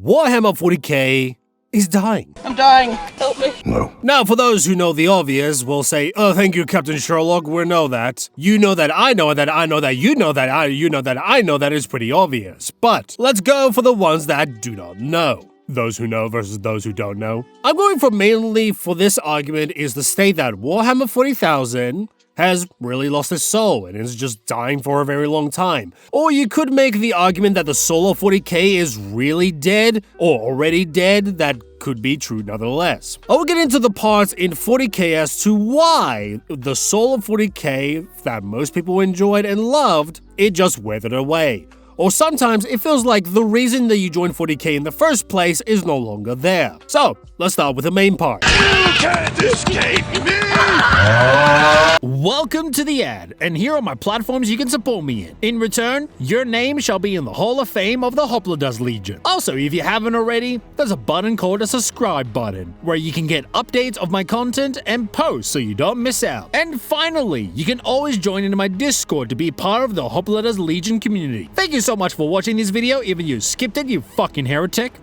Warhammer 40k is dying. I'm dying. Help me. No. Now, for those who know the obvious, will say, "Oh, thank you, Captain Sherlock. We know that. You know that. I know that. I know that. You know that. You know that. I know that is pretty obvious." But let's go for the ones that do not know. Those who know versus those who don't know. I'm going for mainly for this argument is the state that Warhammer 40,000 has really lost its soul and is just dying for a very long time. Or you could make the argument that the soul of 40k is really dead or already dead. That could be true nonetheless. I will get into the parts in 40k as to why the soul of 40k that most people enjoyed and loved, it just withered away. Or sometimes it feels like the reason that you joined 40k in the first place is no longer there. So, let's start with the main part. You can't escape me! Welcome to the ad, and here are my platforms you can support me in. In return, your name shall be in the Hall of Fame of the Hoplodus Legion. Also, if you haven't already, there's a button called a subscribe button, where you can get updates of my content and posts so you don't miss out. And finally, you can always join into my Discord to be part of the Hoplodus Legion community. Thank you so much for watching this video, even you skipped it, you fucking heretic.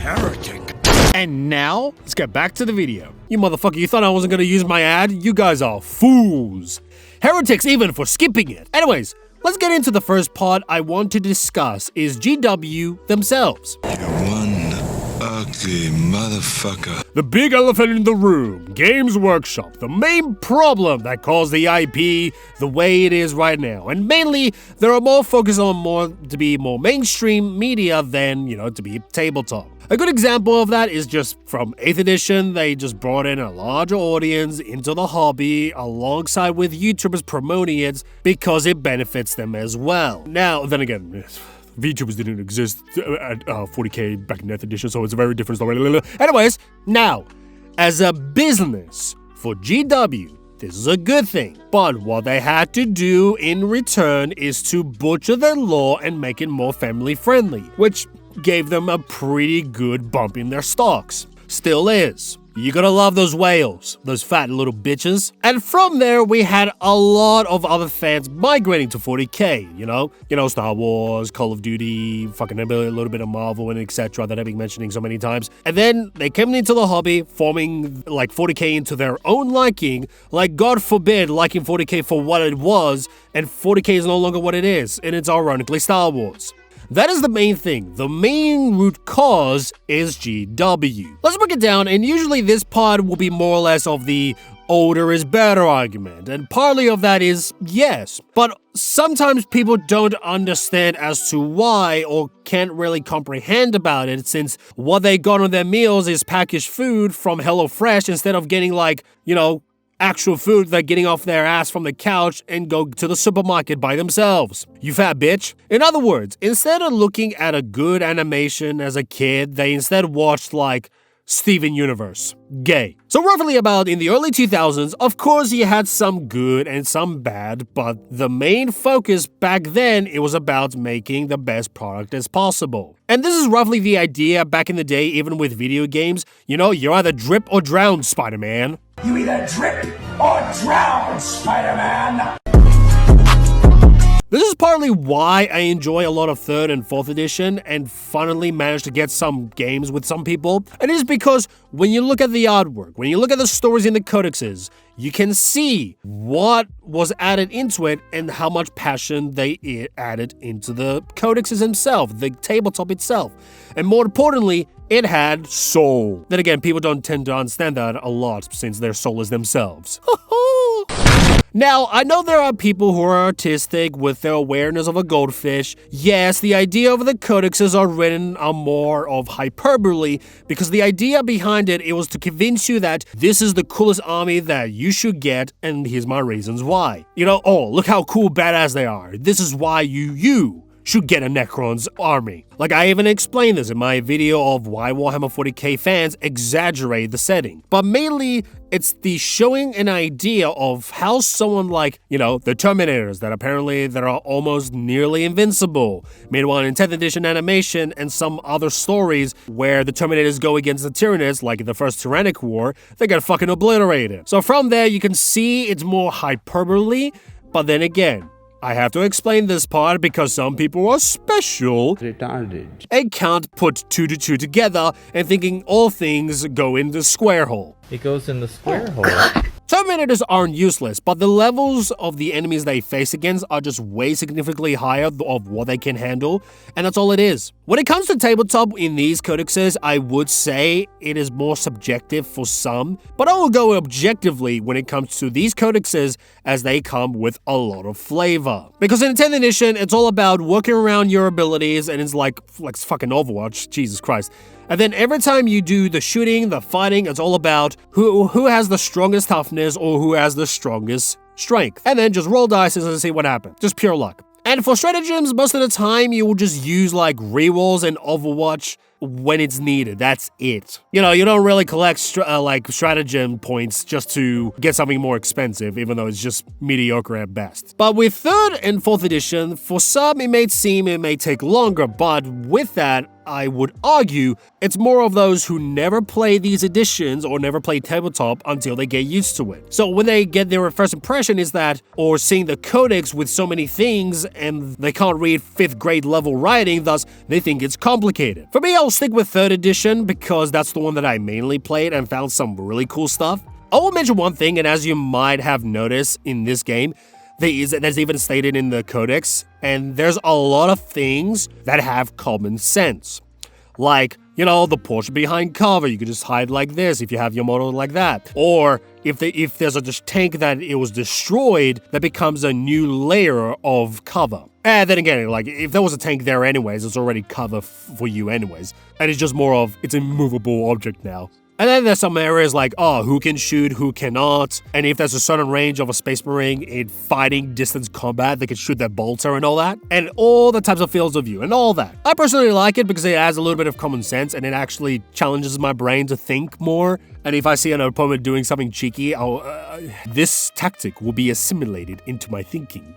And now, let's get back to the video. You motherfucker, you thought I wasn't gonna use my ad? You guys are fools. Heretics even for skipping it. Anyways, let's get into the first part I want to discuss is GW themselves. You one ugly motherfucker. The big elephant in the room, Games Workshop, the main problem that caused the IP the way it is right now. And mainly, they are more focused on to be more mainstream media than, to be tabletop. A good example of that is just from 8th edition, they just brought in a larger audience into the hobby alongside with YouTubers promoting it because it benefits them as well. Now, then again, VTubers didn't exist at 40k back in 9th edition, so it's a very different story. Anyways, now, as a business for GW, this is a good thing, but what they had to do in return is to butcher their lore and make it more family-friendly, which gave them a pretty good bump in their stocks. Still is. You gotta love those whales, those fat little bitches. And from there, we had a lot of other fans migrating to 40k, Star Wars, Call of Duty, fucking a little bit of Marvel and etc. that I've been mentioning so many times. And then they came into the hobby, forming like 40k into their own liking, like God forbid liking 40k for what it was, and 40k is no longer what it is, and it's ironically Star Wars. That is the main thing. The main root cause is GW. Let's break it down, and usually this part will be more or less of the older is better argument, and partly of that is yes, but sometimes people don't understand as to why or can't really comprehend about it since what they got on their meals is packaged food from HelloFresh instead of getting actual food, they're getting off their ass from the couch and go to the supermarket by themselves. You fat bitch. In other words, instead of looking at a good animation as a kid, they instead watched Steven Universe. Gay. So roughly about in the early 2000s, of course you had some good and some bad, but the main focus back then, it was about making the best product as possible. And this is roughly the idea back in the day, even with video games. You're either drip or drown, Spider-Man. You either drip or drown, Spider-Man! This is partly why I enjoy a lot of 3rd and 4th edition and finally managed to get some games with some people. And it is because when you look at the artwork, when you look at the stories in the codexes, you can see what was added into it and how much passion they added into the codexes themselves, the tabletop itself. And more importantly, it had soul. Then again, people don't tend to understand that a lot since they're soulless themselves. Now, I know there are people who are artistic with their awareness of a goldfish. Yes, the idea of the codexes are written on more of hyperbole because the idea behind it was to convince you that this is the coolest army that you should get, and here's my reasons why. Oh, look how cool badass they are. This is why you should get a Necron's army. I even explained this in my video of why Warhammer 40k fans exaggerate the setting. But mainly, it's the showing an idea of how someone the Terminators that are almost nearly invincible. Meanwhile, in 10th edition animation and some other stories where the Terminators go against the Tyranids, like in the first Tyrannic War, they get fucking obliterated. So from there, you can see it's more hyperbole, but then again, I have to explain this part because some people are special Retarded. and can't put 2 to 2 together and thinking all things go in the square hole. It goes in the square hole. Terminators aren't useless, but the levels of the enemies they face against are just way significantly higher of what they can handle, and that's all it is. When it comes to tabletop in these codexes, I would say it is more subjective for some, but I will go objectively when it comes to these codexes as they come with a lot of flavor. Because in 10th edition, it's all about working around your abilities, and it's like fucking Overwatch, Jesus Christ. And then every time you do the shooting, the fighting, it's all about who has the strongest toughness or who has the strongest strength. And then just roll dice and see what happens. Just pure luck. And for stratagems, most of the time you will just use like rerolls and Overwatch when it's needed. That's it. You know, you don't really collect stratagem points just to get something more expensive, even though it's just mediocre at best. But with 3rd and 4th edition, for some it may take longer, but with that, I would argue it's more of those who never play these editions or never play tabletop until they get used to it. So when they get their first impression is that, or seeing the codex with so many things and they can't read 5th grade level writing, thus they think it's complicated. For me, I'll stick with 3rd edition because that's the one that I mainly played and found some really cool stuff. I will mention one thing, and as you might have noticed in this game, that's even stated in the codex, and there's a lot of things that have common sense. Like, you know, the portion behind cover, you could just hide like this if you have your model like that. Or if there's a tank that it was destroyed, that becomes a new layer of cover. And then again, like, if there was a tank there anyways, it's already cover for you anyways. And it's just more of, it's a movable object now. And then there's some areas like, who can shoot, who cannot. And if there's a certain range of a Space Marine in fighting distance combat, they can shoot their bolter and all that. And all the types of fields of view and all that. I personally like it because it adds a little bit of common sense and it actually challenges my brain to think more. And if I see an opponent doing something cheeky, this tactic will be assimilated into my thinking.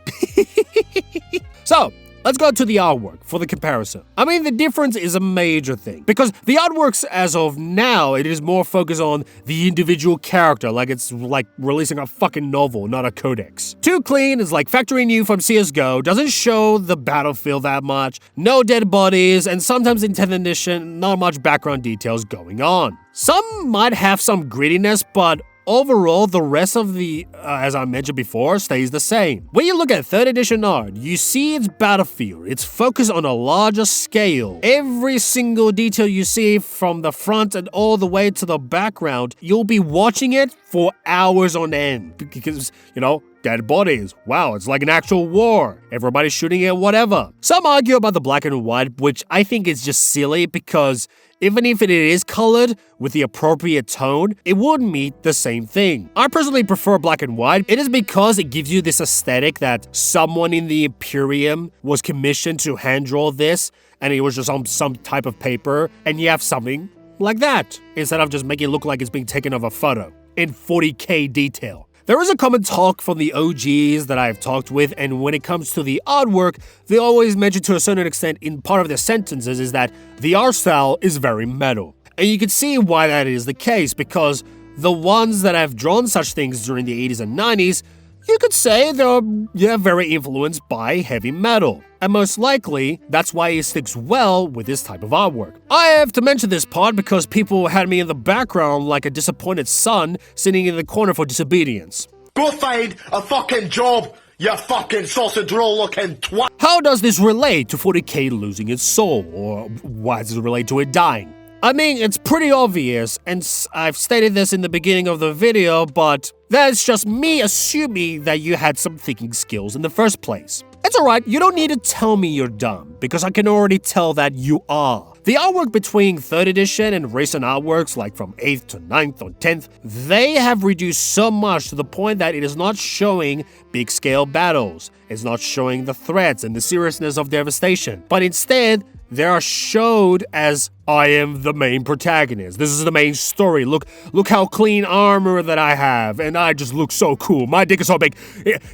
So, let's go to the artwork for the comparison. I mean, the difference is a major thing, because the artworks as of now, it is more focused on the individual character, like it's like releasing a fucking novel, not a codex. Too clean is like factory new from CSGO, doesn't show the battlefield that much, no dead bodies, and sometimes in 10th edition, not much background details going on. Some might have some grittiness, but overall, the rest of the, as I mentioned before, stays the same. When you look at 3rd edition art, you see its battlefield. It's focused on a larger scale. Every single detail you see from the front and all the way to the background, you'll be watching it for hours on end. Because, you know, dead bodies. Wow, it's like an actual war. Everybody's shooting at whatever. Some argue about the black and white, which I think is just silly because even if it is colored with the appropriate tone, it would meet the same thing. I personally prefer black and white. It is because it gives you this aesthetic that someone in the Imperium was commissioned to hand draw this, and it was just on some type of paper, and you have something like that, instead of just making it look like it's being taken of a photo in 40K detail. There is a common talk from the OGs that I've talked with, and when it comes to the artwork, they always mention to a certain extent in part of their sentences is that the art style is very metal. And you can see why that is the case, because the ones that have drawn such things during the 80s and 90s, you could say they're very influenced by heavy metal. And most likely, that's why it sticks well with this type of artwork. I have to mention this part because people had me in the background like a disappointed son sitting in the corner for disobedience. Go find a fucking job, you fucking sausage roll looking twat! How does this relate to 40K losing its soul? Or why does it relate to it dying? I mean, it's pretty obvious, and I've stated this in the beginning of the video, but that's just me assuming that you had some thinking skills in the first place. It's alright, you don't need to tell me you're dumb, because I can already tell that you are. The artwork between 3rd edition and recent artworks, like from 8th to 9th or 10th, they have reduced so much to the point that it is not showing big-scale battles. It's not showing the threats and the seriousness of devastation, but instead, they are showed as, I am the main protagonist. This is the main story. Look how clean armor that I have, and I just look so cool. My dick is so big.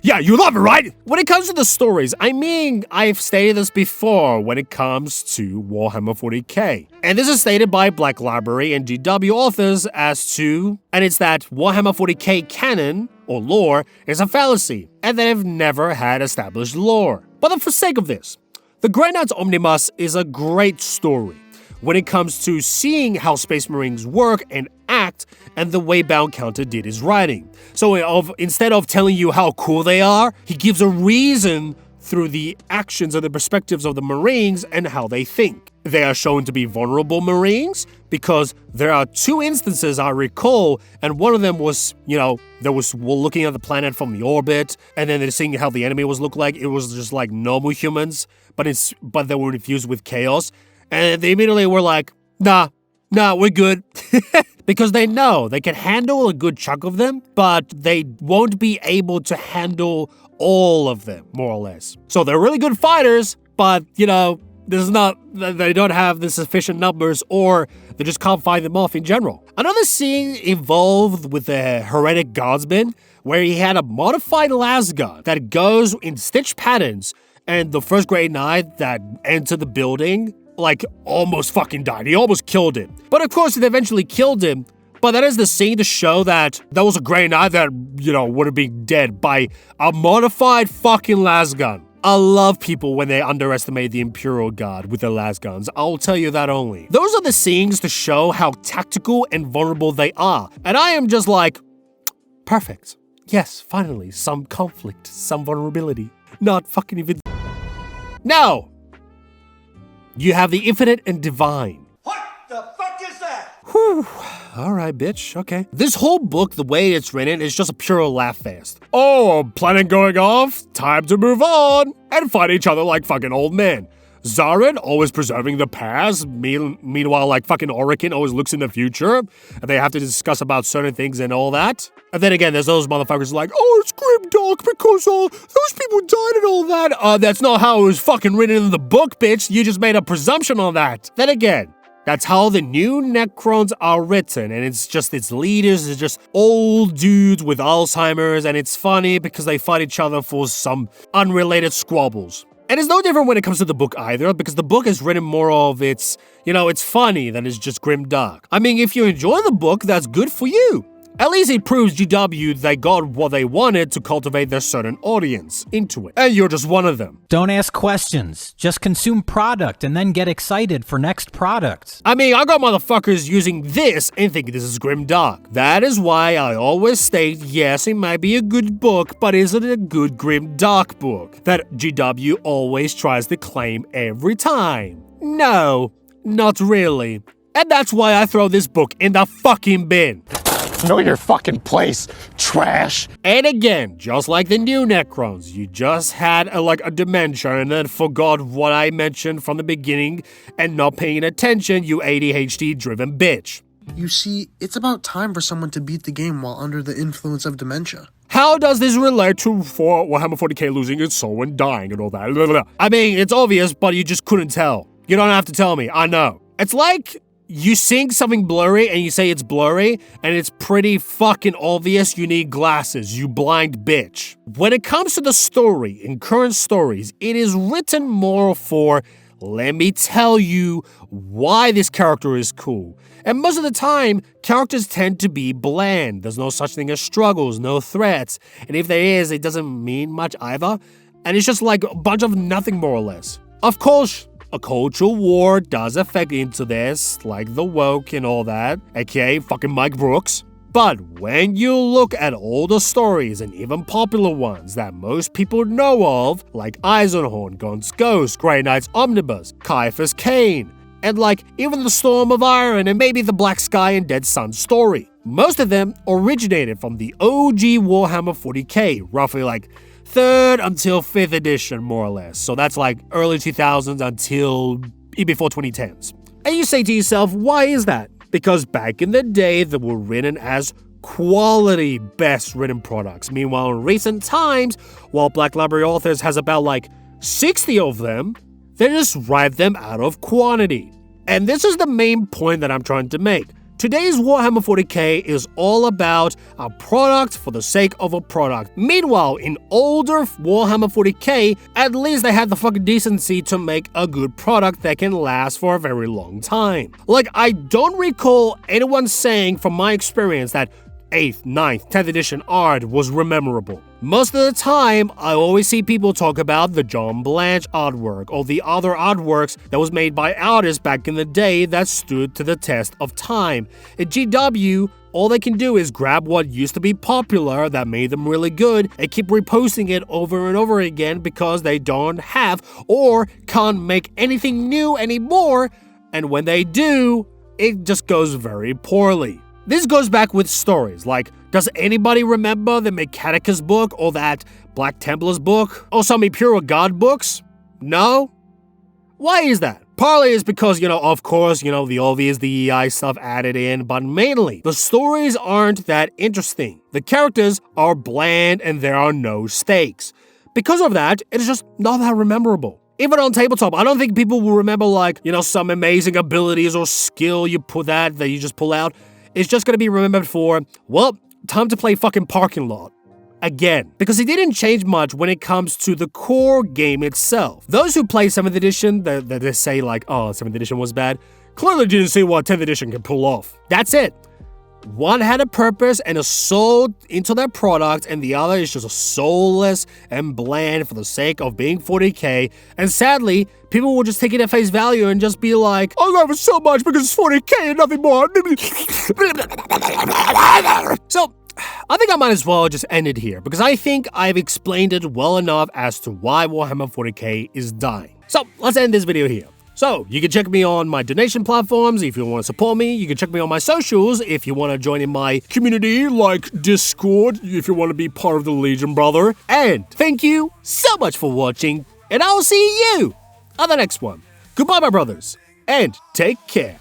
Yeah, you love it, right? When it comes to the stories, I mean, I've stated this before when it comes to Warhammer 40K. And this is stated by Black Library and GW authors as to, and it's that Warhammer 40K canon or lore, is a fallacy, and they've never had established lore. But for the sake of this, the Grey Knights Omnibus is a great story when it comes to seeing how Space Marines work and act, and the way Bound Counter did his writing. So instead of telling you how cool they are, he gives a reason through the actions and the perspectives of the Marines and how they think. They are shown to be vulnerable Marines because there are 2 instances I recall, and one of them was, we're looking at the planet from the orbit, and then they're seeing how the enemy looked like. It was just like normal humans, but they were infused with chaos, and they immediately were like, nah, we're good. Because they know they can handle a good chunk of them, but they won't be able to handle all of them, more or less. So they're really good fighters, but, they don't have the sufficient numbers, or they just can't fight them off in general. Another scene involved with the Heretic Guardsman, where he had a modified lasgun that goes in stitch patterns, and the first Grey Knight that entered the building almost fucking died. He almost killed him. But of course, it eventually killed him. But that is the scene to show that there was a Grey Knight that, would have been dead by a modified fucking lasgun. I love people when they underestimate the Imperial Guard with their lasguns. I'll tell you that only. Those are the scenes to show how tactical and vulnerable they are. And I am just like, perfect. Yes, finally, some conflict, some vulnerability. Not fucking even... Now, you have the infinite and divine. What the fuck is that? Whew. Alright, bitch. Okay. This whole book, the way it's written, is just a pure laugh fest. Oh, planet going off? Time to move on! And fight each other like fucking old men. Zarin always preserving the past, meanwhile fucking Orican always looks in the future, and they have to discuss about certain things and all that. And then again, there's those motherfuckers it's grimdark because those people died and all that. That's not how it was fucking written in the book, bitch. You just made a presumption on that. Then again, that's how the new Necrons are written, and its leaders is just old dudes with Alzheimer's, and it's funny because they fight each other for some unrelated squabbles. And it's no different when it comes to the book either, because the book is written more of it's funny than it's just grimdark. I mean, if you enjoy the book, that's good for you. At least it proves GW they got what they wanted to cultivate their certain audience into it. And you're just one of them. Don't ask questions. Just consume product and then get excited for next products. I mean, I got motherfuckers using this and thinking this is grimdark. That is why I always state, yes, it might be a good book, but is it a good grimdark book that GW always tries to claim every time? No, not really. And that's why I throw this book in the fucking bin. Know your fucking place, trash. And again, just like the new Necrons, you just had a dementia and then forgot what I mentioned from the beginning and not paying attention, you ADHD-driven bitch. You see, it's about time for someone to beat the game while under the influence of dementia. How does this relate to Warhammer 40k losing its soul and dying and all that? I mean, it's obvious, but you just couldn't tell. You don't have to tell me, I know. It's like you sing something blurry and you say it's blurry, and it's pretty fucking obvious you need glasses, you blind bitch. When it comes to the story, in current stories, it is written more for, let me tell you why this character is cool. And most of the time, characters tend to be bland. There's no such thing as struggles, no threats. And if there is, it doesn't mean much either. And it's just like a bunch of nothing more or less. Of course, a cultural war does affect into this, like the woke and all that, aka fucking Mike Brooks. But when you look at older stories and even popular ones that most people know of, like Eisenhorn, Gaunt's Ghost, Grey Knights Omnibus, Caiaphas Cain, and even the Storm of Iron and maybe the Black Sky and Dead Sun story, most of them originated from the OG Warhammer 40k, roughly 3rd until 5th edition, more or less. So that's early 2000s until before 2010s. And you say to yourself, why is that? Because back in the day, they were written as quality best written products. Meanwhile, in recent times, while Black Library authors has about 60 of them, they just write them out of quantity. And this is the main point that I'm trying to make. Today's Warhammer 40k is all about a product for the sake of a product. Meanwhile, in older Warhammer 40k, at least they had the fucking decency to make a good product that can last for a very long time. I don't recall anyone saying from my experience that 8th, 9th, 10th edition art was memorable. Most of the time, I always see people talk about the John Blanche artwork or the other artworks that was made by artists back in the day that stood to the test of time. At GW, all they can do is grab what used to be popular that made them really good and keep reposting it over and over again because they don't have or can't make anything new anymore, and when they do, it just goes very poorly. This goes back with stories, like, does anybody remember the Mechanicus book or that Black Templars book or some Imperial Guard books? No? Why is that? Partly is because, of course, the obvious DEI stuff added in, but mainly, the stories aren't that interesting. The characters are bland and there are no stakes. Because of that, it is just not that memorable. Even on tabletop, I don't think people will remember, some amazing abilities or skill that you just pull out. It's just gonna be remembered for, well, time to play fucking parking lot. Again, because it didn't change much when it comes to the core game itself. Those who play 7th edition, that they say 7th edition was bad, clearly didn't see what 10th edition can pull off. That's it. One had a purpose and a soul into their product, and the other is just soulless and bland for the sake of being 40k, and sadly, people will just take it at face value and just be like, I love it so much because it's 40k and nothing more. So, I think I might as well just end it here, because I think I've explained it well enough as to why Warhammer 40k is dying. So, let's end this video here. So, you can check me on my donation platforms if you want to support me. You can check me on my socials if you want to join in my community, like Discord, if you want to be part of the Legion, brother. And thank you so much for watching, and I'll see you on the next one. Goodbye, my brothers, and take care.